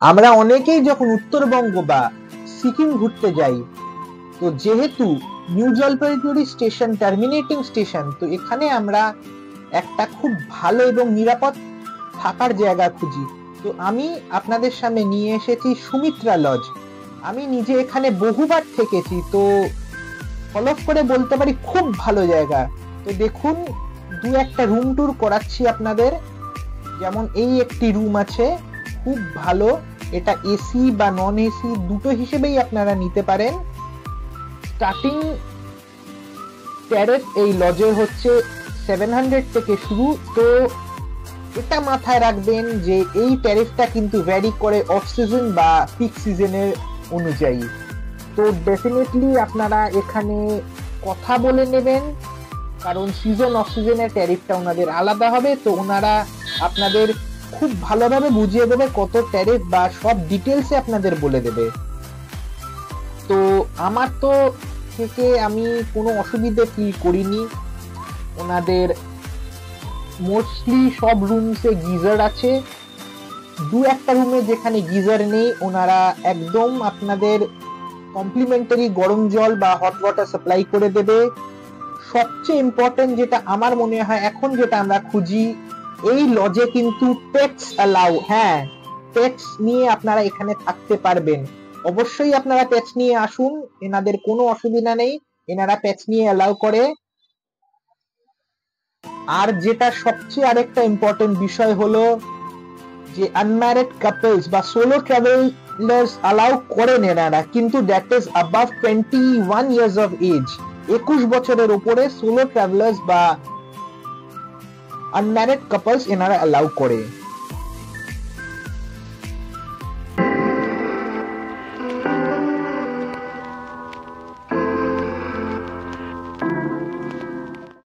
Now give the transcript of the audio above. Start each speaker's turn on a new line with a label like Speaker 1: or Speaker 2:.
Speaker 1: আমরা অনেকেই যখন উত্তরবঙ্গ বা সিকিম ঘুরতে যাই, তো যেহেতু new Jalpaiguri station terminating station, তো এখানে আমরা একটা খুব ভালো এবং নিরাপদ থাকার জায়গা খুঁজি। তো আমি আপনাদের সামনে নিয়ে এসেছি সুমিত্রা লজ। আমি নিজে এখানে বহুবার থেকেছি, তো ফলো করে বলতে পারি খুব ভালো জায়গা। তো দেখুন, দু একটা রুম ট্যুর করাচ্ছি আপনাদের। যেমন এই একটি রুম আছে, খুব ভালো। এটা এসি বা নন এসি দুটো হিসেবেই আপনারা নিতে পারেন। স্টার্টিং ট্যারিফ এই লজে হচ্ছে 700 থেকে শুরু। তো এটা মাথায় রাখবেন যে এই ট্যারিফটা কিন্তু ভ্যারি করে অফ সিজন বা পিক সিজনের অনুযায়ী। তো ডেফিনেটলি আপনারা এখানে কথা বলে নেবেন, কারণ সিজন অফ সিজনের ট্যারিফটা ওনাদের আলাদা হবে। তো ওনারা আপনাদের খুব ভালোভাবে বুঝিয়ে দেবে কত ট্যারিফ বা সব ডিটেলসে আপনাদের বলে দেবে। তো আমার তো থেকে আমি কোনো অসুবিধা ফিল করিনি। ওনাদের মোস্টলি সব রুমসে গিজার আছে। দু একটা রুমে যেখানে গিজার নেই, ওনারা একদম আপনাদের কমপ্লিমেন্টারি গরম জল বা হট ওয়াটার সাপ্লাই করে দেবে। সবচেয়ে ইম্পর্টেন্ট যেটা আমার মনে হয় এখন যেটা আমরা খুঁজি, এই লজে কিন্তু পেটস অ্যালাউ। হ্যাঁ, পেটস নিয়ে আপনারা এখানে থাকতে পারবেন। অবশ্যই আপনারা পেটস নিয়ে আসুন, এনাদের কোনো অসুবিধা নেই, এনারা পেটস নিয়ে অ্যালাউ করে। আর যেটা সবচেয়ে আরেকটা ইম্পর্টেন্ট বিষয় হলো যে আনম্যারিড কাপলস বা সোলো ট্রাভেলার্স অ্যালাউ করেন এনারা, কিন্তু that is above 21 years of age. 21 বছরের উপরে সোলো ট্রাভেলার্স বা আনম্যারিড কাপলস এনারা অ্যালাউ করে।